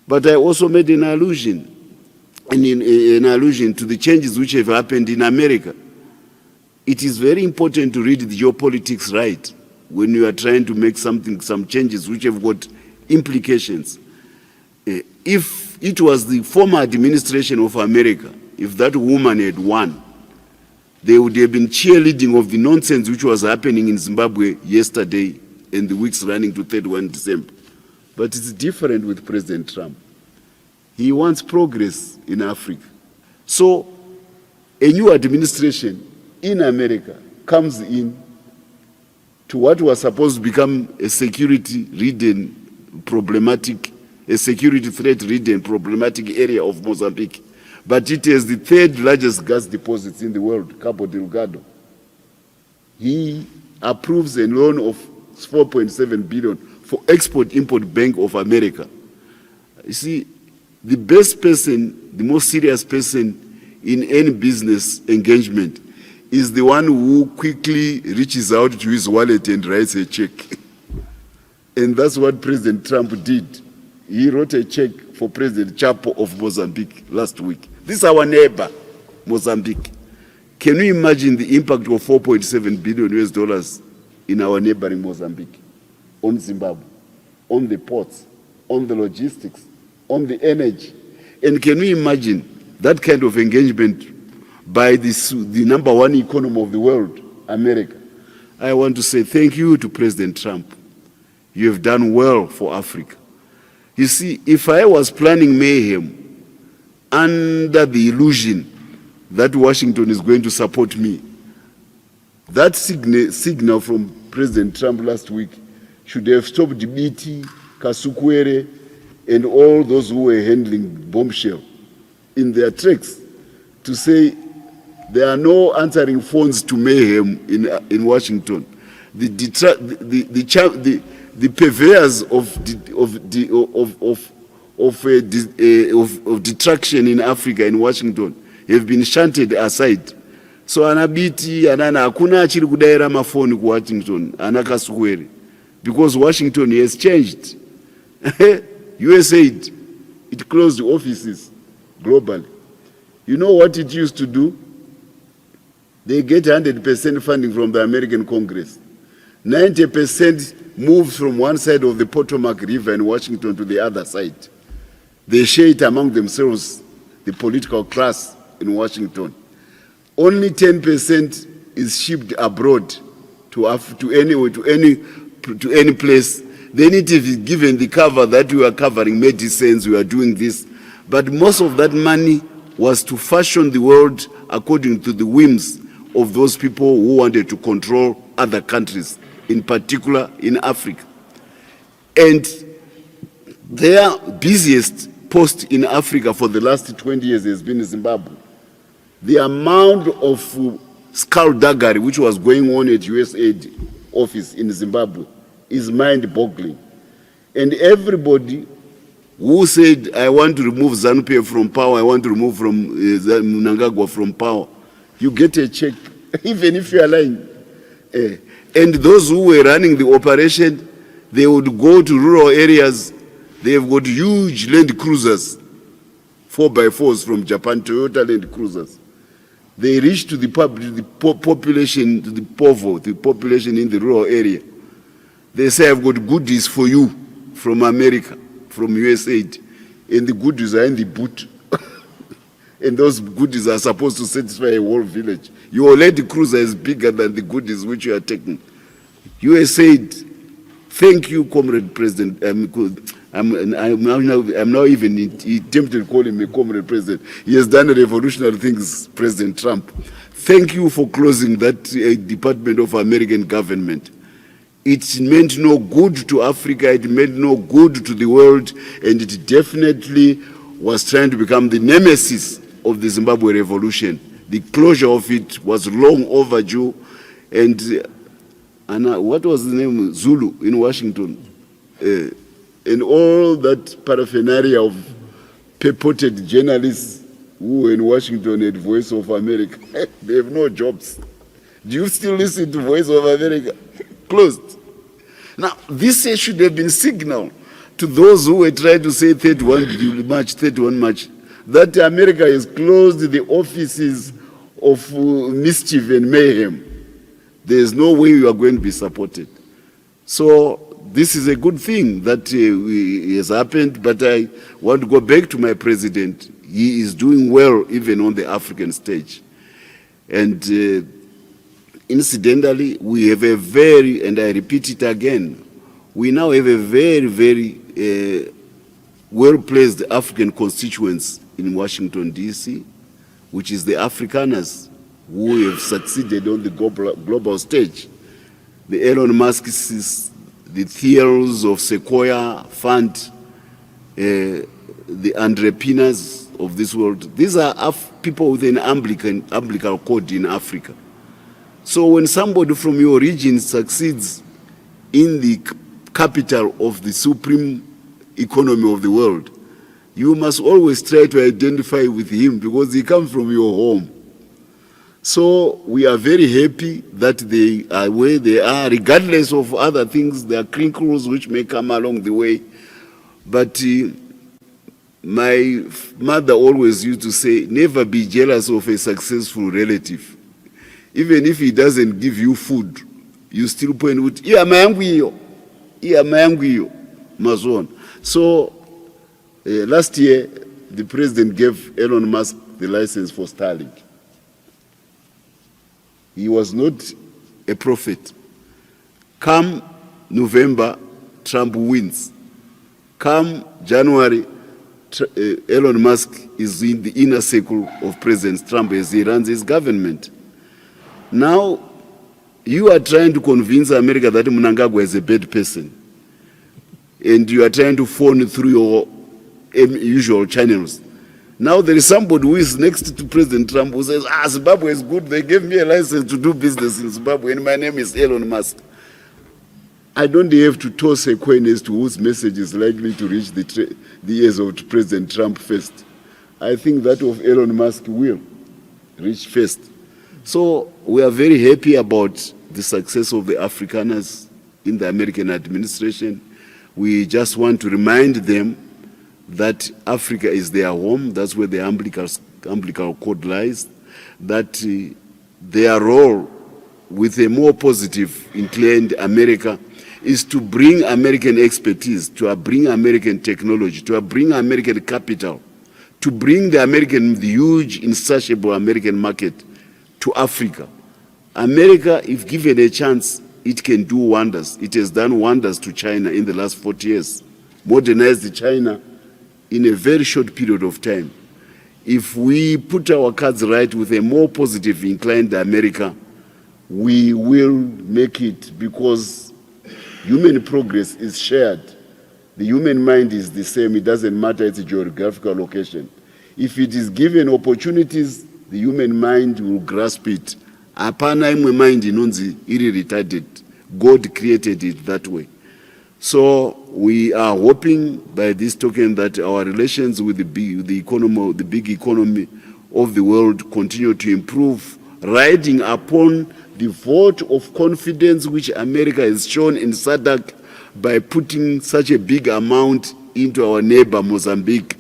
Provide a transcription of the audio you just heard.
But I also made an allusion, to the changes which have happened in America. It is very important to read the geopolitics right when you are trying to make some changes which have got implications. If it was the former administration of America, if that woman had won, they would have been cheerleading of the nonsense which was happening in Zimbabwe yesterday and the weeks running to 31 December. But it's different with President Trump. He wants progress in Africa. So a new administration in America comes in to what was supposed to become a security-ridden problematic, a security threat-ridden problematic area of Mozambique. But it is the third largest gas deposits in the world, Cabo Delgado. He approves a loan of 4.7 billion for Export-Import Bank of America. You see, the best person, the most serious person in any business engagement is the one who quickly reaches out to his wallet and writes a check. And that's what President Trump did. He wrote a check for President Chapo of Mozambique last week. This is our neighbor, Mozambique. Can you imagine the impact of 4.7 billion US dollars in our neighboring Mozambique, on Zimbabwe, on the ports, on the logistics, on the energy? And can we imagine that kind of engagement by the #1 economy of the world, America? I want to say thank you to President Trump. You have done well for Africa. You see, if I was planning mayhem under the illusion that Washington is going to support me, that signal from President Trump last week should have stopped BT, Kasukwere, and all those who were handling bombshell in their tracks to say there are no answering phones to mayhem in Washington. The purveyors of detraction in Africa, in Washington, have been shunted aside. So anabiti anana hakuna achiri kudaira mafoni ku Washington anakasukwere, because Washington has changed. USAID, it closed offices globally. You know what it used to do? They get 100% funding from the American Congress. 90% moves from one side of the Potomac River in Washington to the other side. They share it among themselves, the political class in Washington. Only 10% is shipped abroad to any place. They need to be given the cover that we are covering medicines, we are doing this. But most of that money was to fashion the world according to the whims of those people who wanted to control other countries, in particular in Africa. And their busiest post in Africa for the last 20 years has been Zimbabwe. The amount of skullduggery which was going on at USAID office in Zimbabwe is mind-boggling. And everybody who said, I want to remove Zanu from power, I want to remove from Mnangagwa from power, you get a check, even if you are lying. And those who were running the operation, they would go to rural areas. They have got huge Land Cruisers, 4x4s from Japan, Toyota Land Cruisers. They reach to the population, to the povo, the population in the rural area. They say, I've got goodies for you from America, from USAID. And the goodies are in the boot. And those goodies are supposed to satisfy a whole village. Your Land Cruiser is bigger than the goodies which you are taking. USAID, thank you, Comrade President. I'm now even tempted to call him a Comrade President. He has done revolutionary things, President Trump. Thank you for closing that Department of American government. It meant no good to Africa, it meant no good to the world, and it definitely was trying to become the nemesis of the Zimbabwe revolution. The closure of it was long overdue, and what was the name? Zulu in Washington. And all that paraphernalia of purported journalists who were in Washington at Voice of America, they have no jobs. Do you still listen to Voice of America? Closed. Now, this should have been signal to those who were trying to say 31 March, that America has closed the offices of mischief and mayhem. There is no way you are going to be supported. So this is a good thing that has happened, but I want to go back to my president. He is doing well even on the African stage. And incidentally, we have a very, and I repeat it again, we now have a very, very well-placed African constituents in Washington, D.C., which is the Afrikaners who have succeeded on the global stage. The Elon Musk's, the Thiels of Sequoia Fund, the entrepreneurs of this world. These are people with an umbilical cord in Africa. So when somebody from your region succeeds in the capital of the supreme economy of the world, you must always try to identify with him because he comes from your home. So we are very happy that they are where they are, regardless of other things. There are crinkles which may come along the way. But my mother always used to say, never be jealous of a successful relative. Even if he doesn't give you food, you still point with, yeah, Mazon. So last year, the president gave Elon Musk the license for Starlink. He was not a prophet. Come November, Trump wins. Come January, Elon Musk is in the inner circle of President Trump as he runs his government. Now, you are trying to convince America that Mnangagwa is a bad person. And you are trying to phone through your usual channels. Now there is somebody who is next to President Trump who says, Zimbabwe is good. They gave me a license to do business in Zimbabwe and my name is Elon Musk. I don't have to toss a coin as to whose message is likely to reach the ears of President Trump first. I think that of Elon Musk will reach first. So we are very happy about the success of the Afrikaners in the American administration. We just want to remind them that Africa is their home. That's where the umbilical cord lies. That their role with a more positive, inclined America is to bring American expertise, to bring American technology, to bring American capital, to bring the huge, insatiable American market to Africa. America, if given a chance, it can do wonders. It has done wonders to China in the last 40 years, modernized China in a very short period of time. If we put our cards right with a more positive inclined America, we will make it, because human progress is shared. The human mind is the same. It doesn't matter its geographical location. If it is given opportunities, the human mind will grasp it. Apana imwe mind inonzi iri retarded. God created it that way. So we are hoping by this token that our relations with the big economy of the world continue to improve, riding upon the vote of confidence which America has shown in SADC by putting such a big amount into our neighbor Mozambique